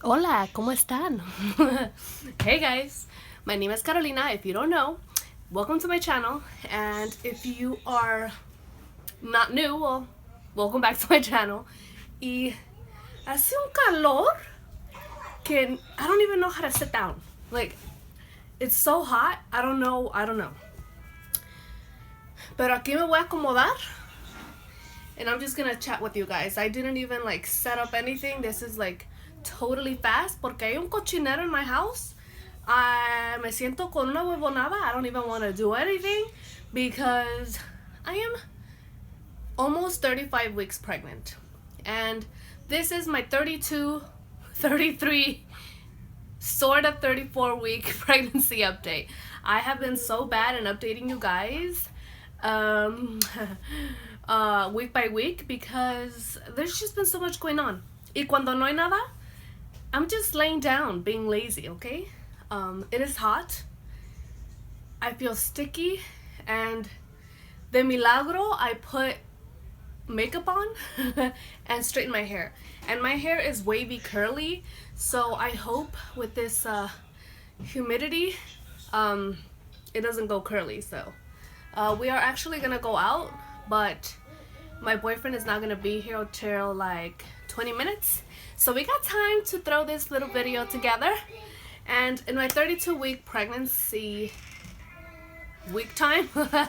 Hola, ¿cómo están? Hey guys, my name is Carolina. If you don't know, welcome to my channel. And if you are not new, well, welcome back to my channel. Y hace un calor que I don't even know how to sit down. Like, it's so hot. I don't know. Pero aquí me voy a acomodar. And I'm just gonna chat with you guys. I didn't even set up anything. This is totally fast porque hay un cochinero in my house. Me siento con una huevonada. I don't even want to do anything because I am almost 35 weeks pregnant. And this is my 32, 33, sort of 34-week pregnancy update. I have been so bad in updating you guys week by week because there's just been so much going on. Y cuando no hay nada, I'm just laying down, being lazy, okay? It is hot. I feel sticky, and de milagro, I put makeup on and straighten my hair. And my hair is wavy curly, so I hope with this humidity, it doesn't go curly. So we are actually gonna go out, but my boyfriend is not gonna be here till like 20 minutes. So we got time to throw this little video together. And in my 32-week pregnancy week time, a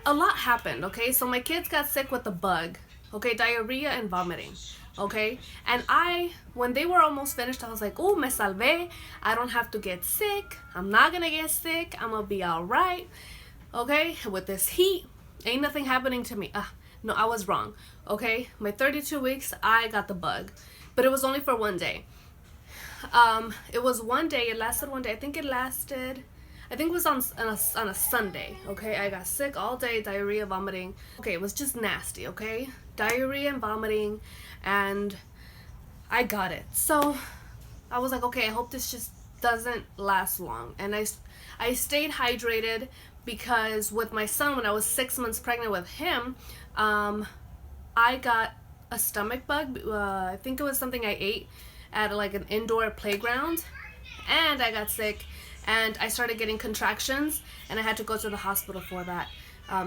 lot happened, okay? So my kids got sick with a bug, okay? Diarrhea and vomiting, okay? And when they were almost finished, I was like, oh, me salvé. I don't have to get sick. I'm not gonna get sick. I'm gonna be all right, okay? With this heat, ain't nothing happening to me. No, I was wrong, okay? My 32 weeks, I got the bug, but it was only for one day. It was one day, it lasted one day. I think it was on a Sunday, okay? I got sick all day, diarrhea, vomiting. Okay, it was just nasty, okay? Diarrhea and vomiting, and I got it. So I was like, okay, I hope this just doesn't last long. And I stayed hydrated because with my son, when I was 6 months pregnant with him, I got a stomach bug. I think it was something I ate at like an indoor playground, and I got sick, and I started getting contractions, and I had to go to the hospital for that.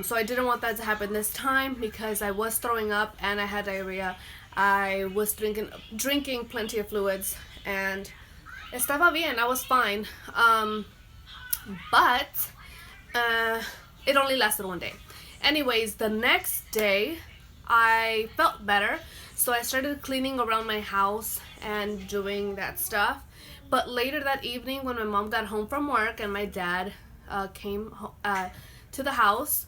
So I didn't want that to happen this time because I was throwing up and I had diarrhea. I was drinking plenty of fluids, and estaba bien, I was fine. But it only lasted one day. Anyways, the next day I felt better, so I started cleaning around my house and doing that stuff. But later that evening, when my mom got home from work and my dad came to the house,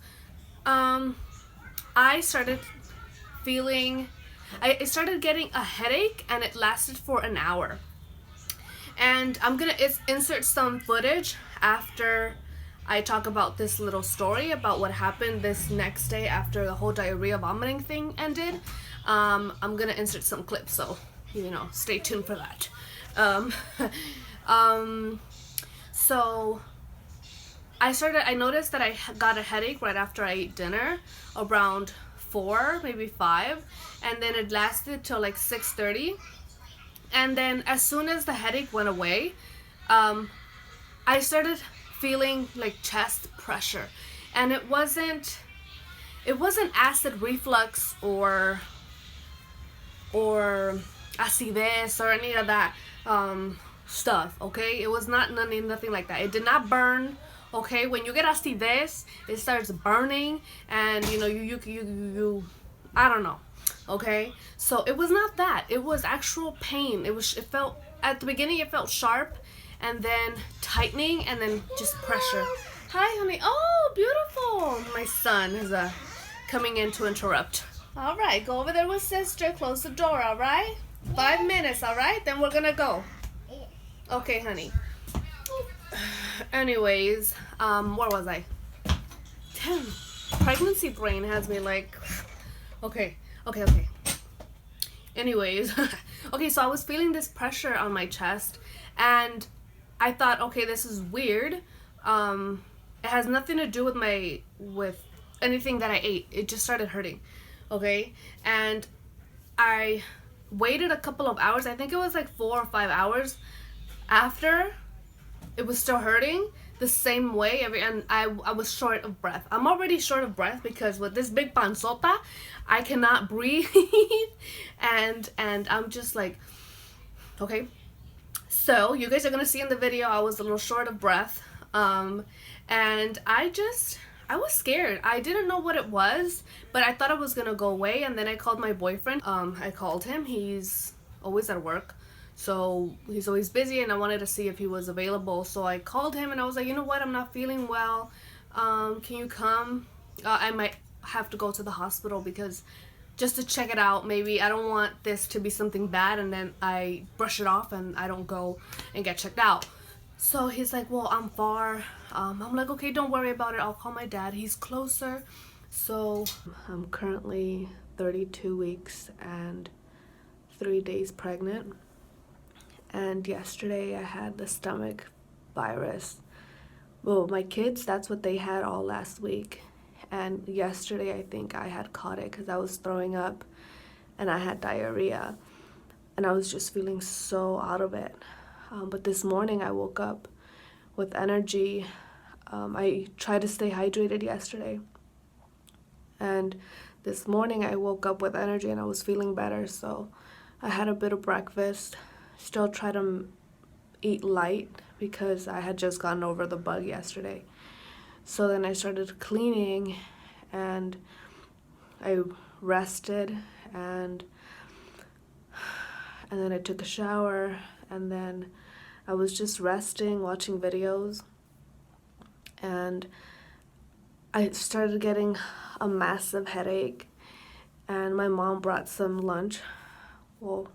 I started getting a headache, and it lasted for an hour. And I'm gonna insert some footage after I talk about this little story about what happened this next day after the whole diarrhea vomiting thing ended. I'm gonna insert some clips, so stay tuned for that. So I noticed that I got a headache right after I ate dinner around 4, maybe 5, and then it lasted till like 6:30. And then as soon as the headache went away, I started feeling like chest pressure, and it wasn't acid reflux or acidez or any of that stuff, okay? It was nothing like that. It did not burn, okay? When you get acidez, it starts burning, and you I don't know, okay? So it was not that. It was actual pain. It felt at the beginning, it felt sharp, and then tightening, and then just pressure. Hi, honey. Oh, beautiful. My son is coming in to interrupt. All right, go over there with sister. Close the door, all right? 5 minutes, all right? Then we're gonna go. Okay, honey. Anyways, where was I? Damn, pregnancy brain has me like, okay. Anyways, okay, so I was feeling this pressure on my chest, and I thought, okay, this is weird. It has nothing to do with anything that I ate. It just started hurting, okay? And I waited a couple of hours. I think it was like 4 or 5 hours after. It was still hurting the same way and I was short of breath. I'm already short of breath because with this big panzota I cannot breathe and I'm just like, okay. So you guys are gonna see in the video I was a little short of breath, and I was scared. I didn't know what it was, but I thought it was gonna go away. And then I called my boyfriend. I called him. He's always at work, so he's always busy, and I wanted to see if he was available. So I called him and I was like, you know what, I'm not feeling well. Can you come? I might have to go to the hospital because just to check it out. Maybe I don't want this to be something bad and then I brush it off and I don't go and get checked out. So he's like, well, I'm far. I'm like, okay, don't worry about it. I'll call my dad. He's closer. So I'm currently 32 weeks and 3 days pregnant. And yesterday I had the stomach virus. Well, my kids, that's what they had all last week. And yesterday I think I had caught it because I was throwing up and I had diarrhea. And I was just feeling so out of it. But this morning I woke up with energy. I tried to stay hydrated yesterday. And this morning I woke up with energy and I was feeling better. So I had a bit of breakfast. Still try to eat light because I had just gotten over the bug yesterday. So then I started cleaning and I rested and then I took a shower and then I was just resting, watching videos, and I started getting a massive headache. And my mom brought some lunch, well,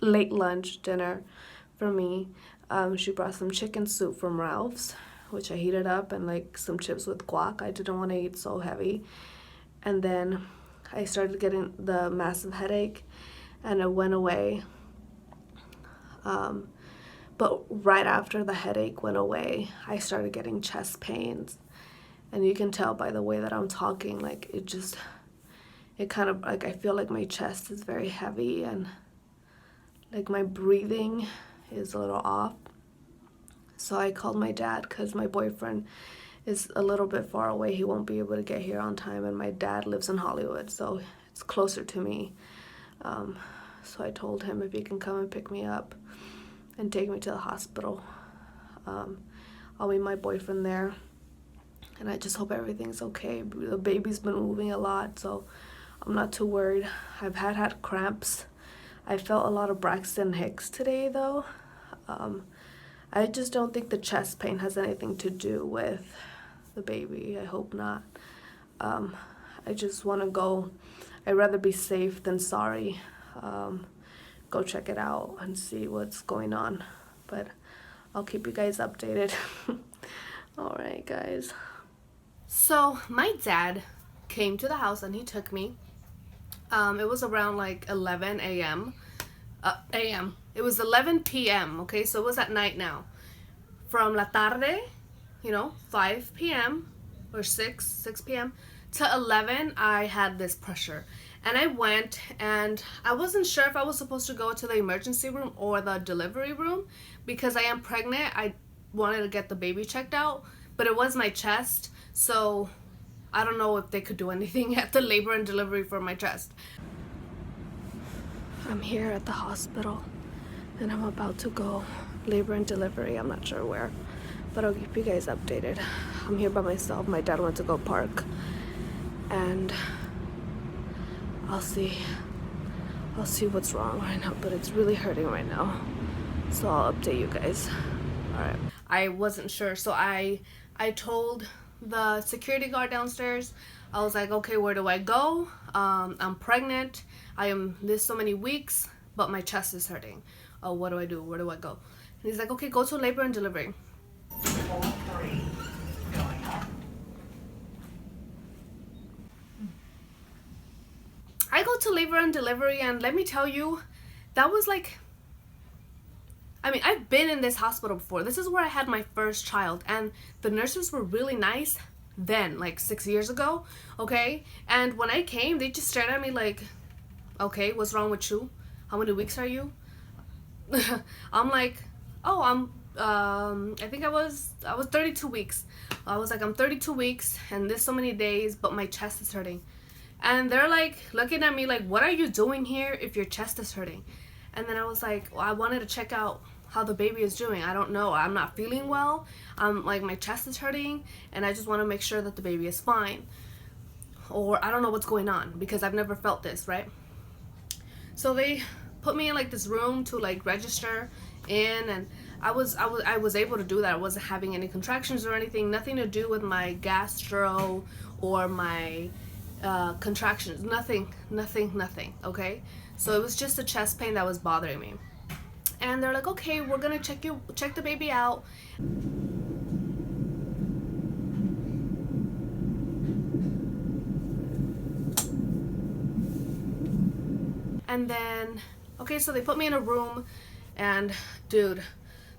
late lunch dinner for me. She brought some chicken soup from Ralph's, which I heated up, and like some chips with guac. I didn't want to eat so heavy. And then I started getting the massive headache and it went away. But right after the headache went away, I started getting chest pains. And you can tell by the way that I'm talking, like it kind of like I feel like my chest is very heavy and like my breathing is a little off. So I called my dad because my boyfriend is a little bit far away. He won't be able to get here on time, and my dad lives in Hollywood, so it's closer to me. So I told him if he can come and pick me up and take me to the hospital. I'll meet my boyfriend there, and I just hope everything's okay. The baby's been moving a lot, so I'm not too worried. I've had cramps. I felt a lot of Braxton Hicks today, though. I just don't think the chest pain has anything to do with the baby. I hope not. I just want to go. I'd rather be safe than sorry. Go check it out and see what's going on. But I'll keep you guys updated. Alright, guys. So my dad came to the house and he took me. It was around like 11 a.m. It was 11 p.m. Okay, so it was at night now. From la tarde, 5 p.m. or 6 p.m. to 11, I had this pressure. And I went, and I wasn't sure if I was supposed to go to the emergency room or the delivery room because I am pregnant. I wanted to get the baby checked out, but it was my chest, so I don't know if they could do anything at the labor and delivery for my chest. I'm here at the hospital, and I'm about to go labor and delivery. I'm not sure where, but I'll keep you guys updated. I'm here by myself. My dad went to go park, and I'll see what's wrong right now, but it's really hurting right now. So I'll update you guys. Alright. I wasn't sure, so I told the security guard downstairs, I was like, okay, where do I go? I'm pregnant. I am this so many weeks, but my chest is hurting. Oh, what do I do? Where do I go? And he's like, okay, go to labor and delivery. I go to labor and delivery, and let me tell you, that was like, I've been in this hospital before. This is where I had my first child, and the nurses were really nice then, like 6 years ago, okay? And when I came, they just stared at me like, okay, what's wrong with you? how many weeks are you? I'm like, oh, I think I was 32 weeks. I was like, I'm 32 weeks and this so many days, but my chest is hurting. And they're like looking at me like, what are you doing here if your chest is hurting? And then I was like, well, I wanted to check out how the baby is doing. I don't know. I'm not feeling well. Like my chest is hurting and I just want to make sure that the baby is fine. Or I don't know what's going on because I've never felt this, right? So they put me in like this room to like register in, and I was able to do that. I wasn't having any contractions or anything, nothing to do with my gastro or my contractions, nothing, okay? So it was just a chest pain that was bothering me. And they're like, okay, we're gonna check the baby out. And then, okay, so they put me in a room, and dude,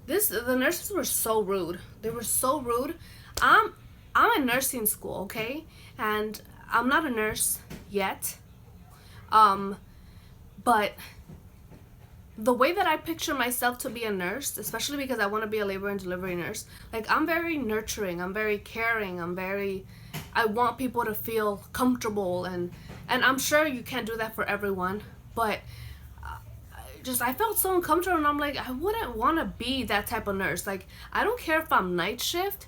the nurses were so rude. They were so rude. I'm in nursing school, okay, and I'm not a nurse yet, but the way that I picture myself to be a nurse, especially because I want to be a labor and delivery nurse, like I'm very nurturing, I'm very caring, I want people to feel comfortable, and I'm sure you can't do that for everyone, but I felt so uncomfortable, and I'm like, I wouldn't want to be that type of nurse. Like, I don't care if I'm night shift,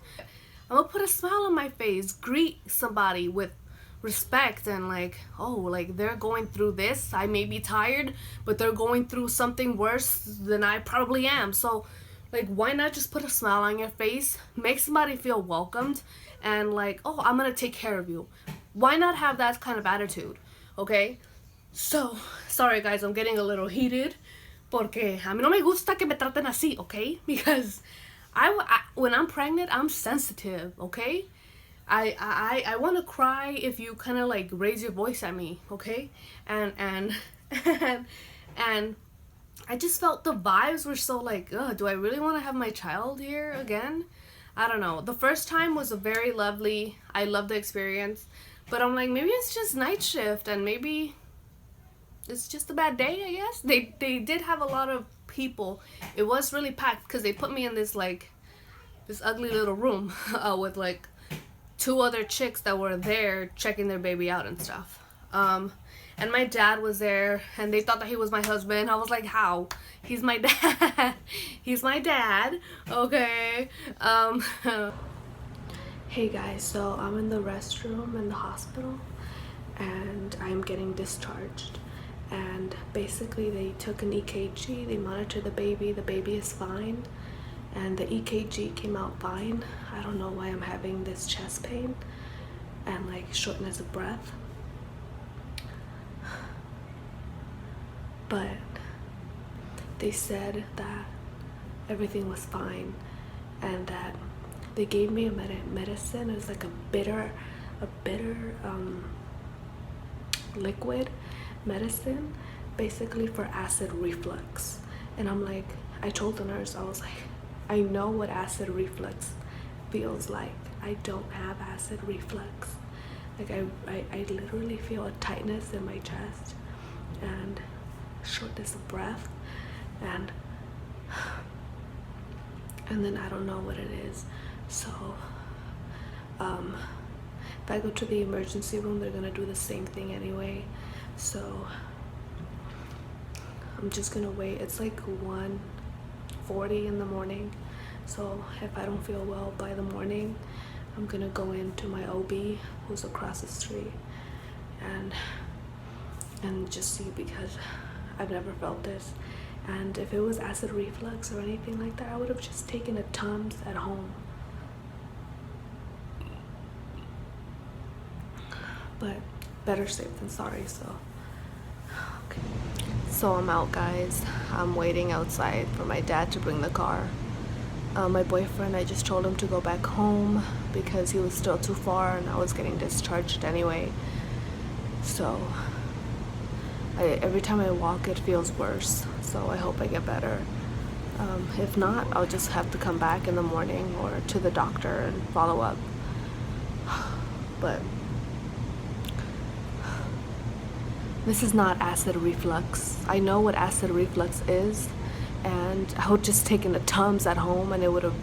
I'm gonna put a smile on my face, greet somebody with respect, and like, oh, like they're going through this, I may be tired, but they're going through something worse than I probably am. So like, why not just put a smile on your face, make somebody feel welcomed, and like, oh, I'm gonna take care of you. Why not have that kind of attitude? Okay, so sorry guys, I'm getting a little heated porque a mí no me gusta que me traten así, okay? Because I when I'm pregnant, I'm sensitive, okay? I want to cry if you kind of like raise your voice at me, okay? And and I just felt the vibes were so like, ugh, do I really want to have my child here again? I don't know. The first time was a very lovely, I loved the experience, but I'm like, maybe it's just night shift, and maybe it's just a bad day, I guess. They did have a lot of people. It was really packed because they put me in this like this ugly little room with like 2 other chicks that were there checking their baby out and stuff. And my dad was there, and they thought that he was my husband. I was like, how? He's my dad. He's my dad. Okay. Hey guys, so I'm in the restroom in the hospital, and I'm getting discharged. And basically they took an EKG, they monitored the baby is fine, and the EKG came out fine. I don't know why I'm having this chest pain and like shortness of breath, but they said that everything was fine, and that they gave me a medicine. It was like a bitter liquid medicine, basically for acid reflux. And I'm like, I told the nurse, I was like, I know what acid reflux feels like. I don't have acid reflux. Like I literally feel a tightness in my chest and shortness of breath, and then I don't know what it is. So if I go to the emergency room, they're gonna do the same thing anyway. So I'm just gonna wait. It's like 1:40 in the morning, so if I don't feel well by the morning, I'm gonna go into my OB who's across the street and just see, because I've never felt this. And if it was acid reflux or anything like that, I would have just taken a Tums at home. But better safe than sorry. So okay, so I'm out, guys. I'm waiting outside for my dad to bring the car. My boyfriend, I just told him to go back home because he was still too far and I was getting discharged anyway. So every time I walk it feels worse, so I hope I get better. If not, I'll just have to come back in the morning or to the doctor and follow up. But This is not acid reflux. I know what acid reflux is, and I would just taken the Tums at home and it would have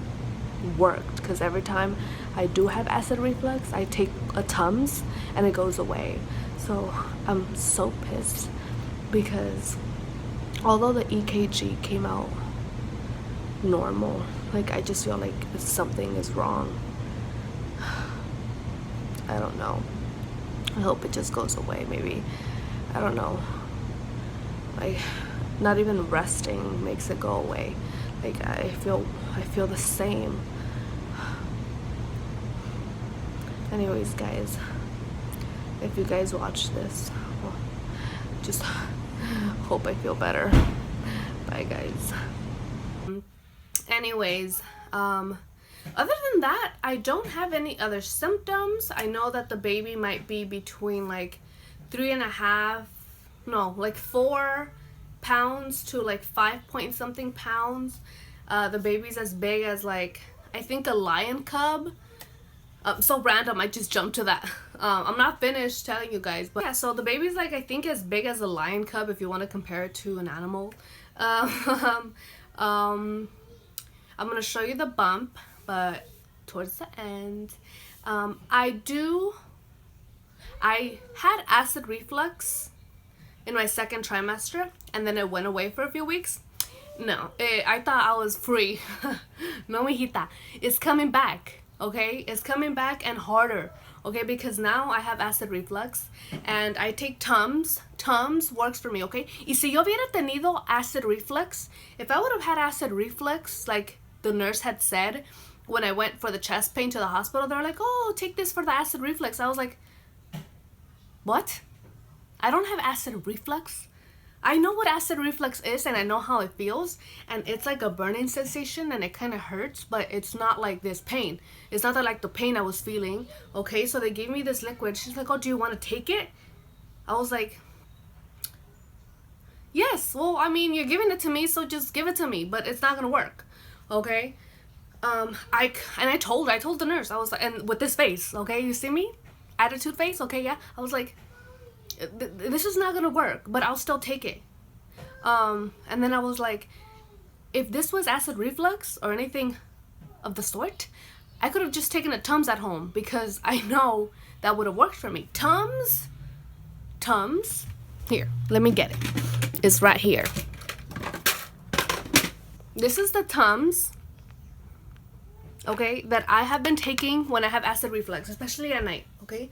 worked, because every time I do have acid reflux, I take a Tums and it goes away. So I'm so pissed because although the EKG came out normal, like I just feel like something is wrong. I don't know. I hope it just goes away. Maybe, I don't know, like not even resting makes it go away. Like I feel the same. Anyways, guys, if you guys watch this, well, just hope I feel better. Bye, guys. Anyways, other than that, I don't have any other symptoms. I know that the baby might be between like 4 pounds to like 5 point something pounds. The baby's as big as like, I think a lion cub. So random, I just jumped to that. I'm not finished telling you guys, but yeah, so the baby's like, I think as big as a lion cub if you want to compare it to an animal. I'm gonna show you the bump, but towards the end. I had acid reflux in my second trimester, and then it went away for a few weeks. No, I thought I was free. No, mijita, it's coming back, okay? It's coming back and harder, okay? Because now I have acid reflux, and I take Tums. Tums works for me, okay? Y si yo hubiera tenido acid reflux, if I would have had acid reflux, like the nurse had said when I went for the chest pain to the hospital, they're like, oh, take this for the acid reflux. I was like, what? I don't have acid reflux? I know what acid reflux is and I know how it feels, and it's like a burning sensation and it kind of hurts, but it's not like this pain. It's not like the pain I was feeling, okay? So they gave me this liquid. She's like, oh, do you want to take it? I was like, yes, well, I mean, you're giving it to me, so just give it to me, but it's not gonna work, okay? I told the nurse, I was like, and with this face, okay, you see me? Attitude face, okay, yeah. I was like, this is not gonna work, but I'll still take it. And then I was like, if this was acid reflux or anything of the sort, I could have just taken a Tums at home, because I know that would have worked for me. Tums, here, let me get it. It's right here. This is the Tums, okay, that I have been taking when I have acid reflux, especially at night, okay?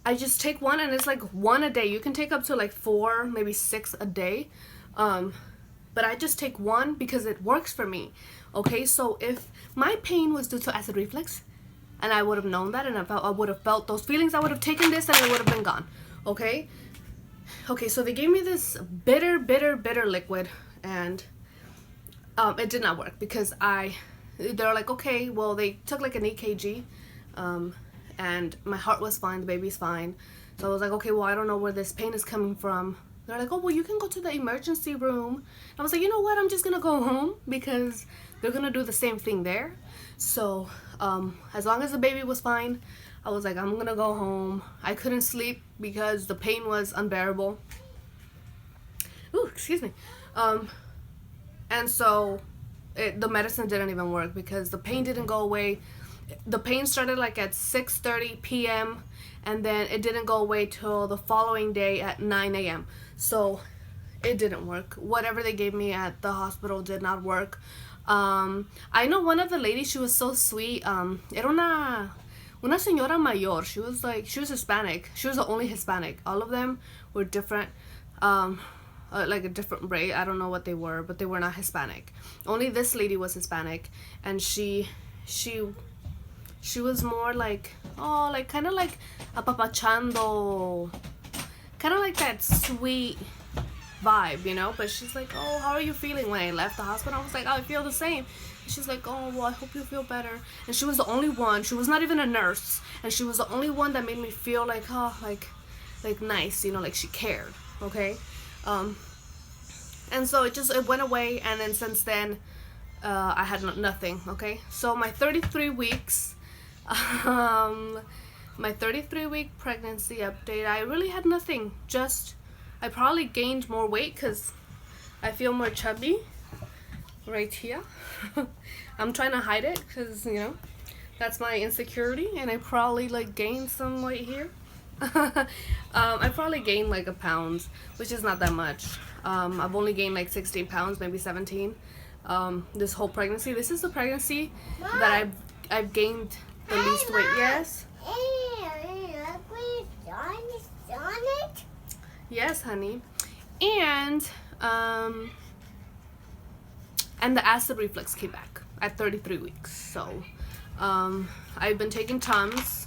I just take one, and it's like one a day. You can take up to like 4, maybe 6 a day. But I just take one because it works for me, okay? So if my pain was due to acid reflux, and I would have known that, and I would have felt those feelings, I would have taken this and it would have been gone, okay? Okay, so they gave me this bitter liquid, and it did not work because they're like, okay, well, they took like an EKG, and my heart was fine, the baby's fine. So I was like, okay, well, I don't know where this pain is coming from. They're like, oh, well, you can go to the emergency room. I was like, you know what, I'm just gonna go home because they're gonna do the same thing there. So as long as the baby was fine, I was like, I'm gonna go home. I couldn't sleep because the pain was unbearable. Ooh, excuse me. And so the medicine didn't even work because the pain didn't go away. The pain started like at 6:30 p.m. and then it didn't go away till the following day at 9 a.m. So it didn't work. Whatever they gave me at the hospital did not work. I know one of the ladies, she was so sweet. Era una señora mayor. She was Hispanic. She was the only Hispanic. All of them were different, like a different race. I don't know what they were, but they were not Hispanic. Only this lady was Hispanic, and she was more like, oh, like kind of like apapachando, kind of like that sweet vibe, you know? But she's like, oh, how are you feeling? When I left the hospital, I was like, oh, I feel the same. And she's like, oh, well, I hope you feel better. And she was the only one. She was not even a nurse, and she was the only one that made me feel like, oh, like nice, you know, like she cared, okay? And so it went away, and then since then, I had nothing, okay? So my 33 weeks, my 33-week pregnancy update, I really had nothing, just I probably gained more weight because I feel more chubby right here. I'm trying to hide it because, you know, that's my insecurity, and I probably like gained some weight here. I probably gained like a pound, which is not that much. I've only gained like 16 pounds, maybe 17. This whole pregnancy. This is the pregnancy that I've gained the least weight. Yes. Yes, honey. And the acid reflux came back at 33 weeks. So I've been taking Tums.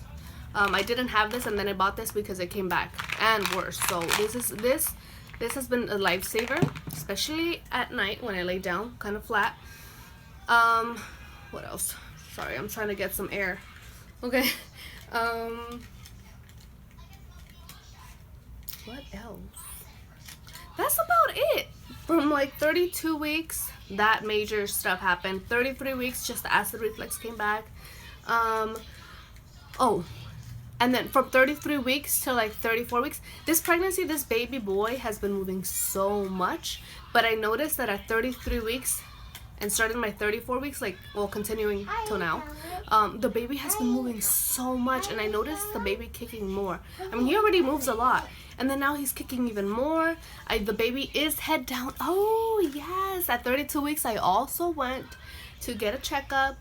I didn't have this, and then I bought this because it came back and worse. So this has been a lifesaver, especially at night when I lay down kind of flat. What else? Sorry, I'm trying to get some air. Okay. What else? That's about it. From like 32 weeks, that major stuff happened. 33 weeks, just the acid reflux came back. Oh, and then from 33 weeks to like 34 weeks, this pregnancy, this baby boy has been moving so much. But I noticed that at 33 weeks and starting my 34 weeks, like, well, continuing till now, the baby has been moving so much. And I noticed the baby kicking more. I mean, he already moves a lot. And then now he's kicking even more. The baby is head down. Oh, yes. At 32 weeks, I also went to get a checkup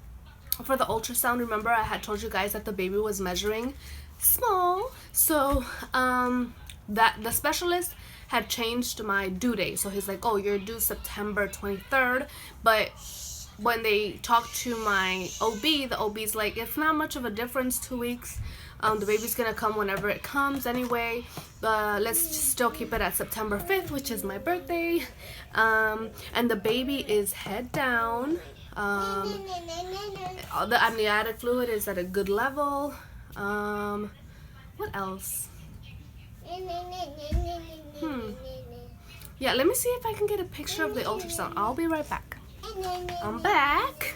for the ultrasound. Remember, I had told you guys that the baby was measuring small. So that the specialist had changed my due date. So he's like, oh, you're due September 23rd. But when they talked to my OB, the OB's like, it's not much of a difference, 2 weeks. The baby's gonna come whenever it comes anyway. Let's just still keep it at September 5th, which is my birthday. And the baby is head down. The amniotic fluid is at a good level. What else? Yeah, let me see if I can get a picture of the ultrasound. I'll be right back. I'm back.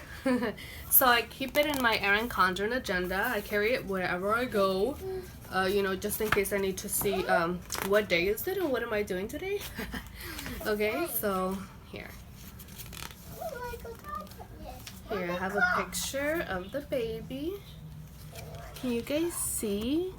So I keep it in my Erin Condren agenda. I carry it wherever I go. You know, just in case I need to see what day is it or what am I doing today. Okay, so here. Here, I have a picture of the baby. Can you guys see?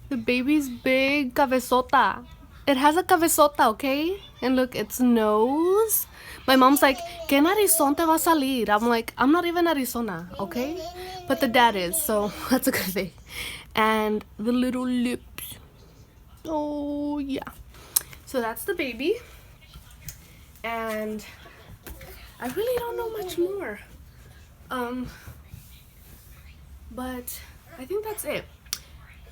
The baby's big cabezota. It has a cabezota, okay? And look, its nose. My mom's like, ¿Qué narizón te va a salir? I'm like, I'm not even Arizona, okay? But the dad is, so that's a good thing. And the little lips. Oh, yeah. So that's the baby. And I really don't know much more. But I think that's it.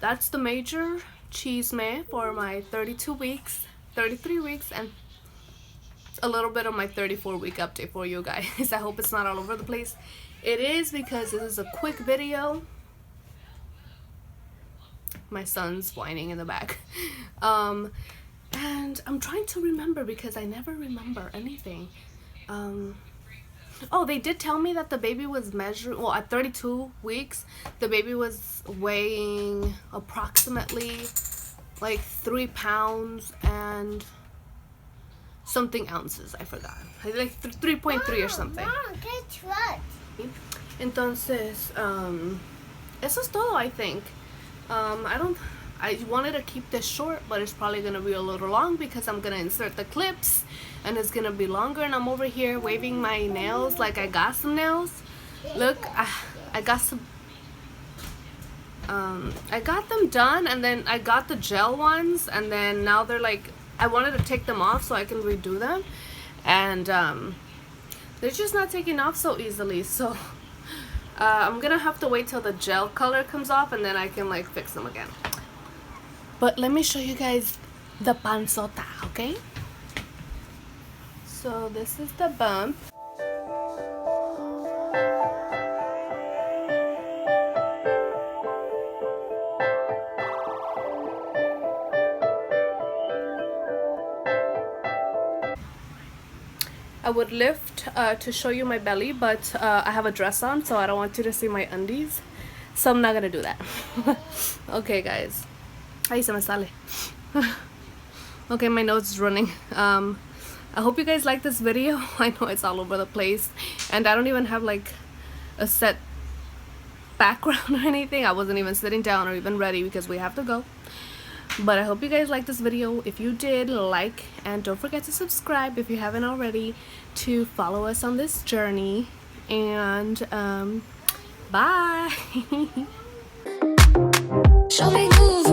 That's the major chisme for my 32 weeks, 33 weeks, and a little bit of my 34-week update for you guys. I hope it's not all over the place. It is, because this is a quick video. My son's whining in the back. And I'm trying to remember because I never remember anything. Oh, they did tell me that the baby was measuring, well, at 32 weeks, the baby was weighing approximately like 3 pounds and something ounces. I forgot. Like 3.3 or something. Mom, guess what? Entonces, eso es todo, I think. I wanted to keep this short, but it's probably going to be a little long because I'm going to insert the clips and it's going to be longer, and I'm over here waving my nails like I got some nails. Look, I got some, I got them done, and then I got the gel ones, and then now they're like, I wanted to take them off so I can redo them, and they're just not taking off so easily, so I'm gonna have to wait till the gel color comes off and then I can like fix them again. But let me show you guys the panzota, okay? So this is the bump. I would lift to show you my belly, but I have a dress on, so I don't want you to see my undies. So I'm not gonna do that. Okay, guys. Ahí se me sale. Okay, my nose is running. I hope you guys like this video. I know it's all over the place, and I don't even have like a set background or anything. I wasn't even sitting down or even ready because we have to go. But I hope you guys like this video. If you did, like, and don't forget to subscribe if you haven't already, to follow us on this journey. And bye. Show me move.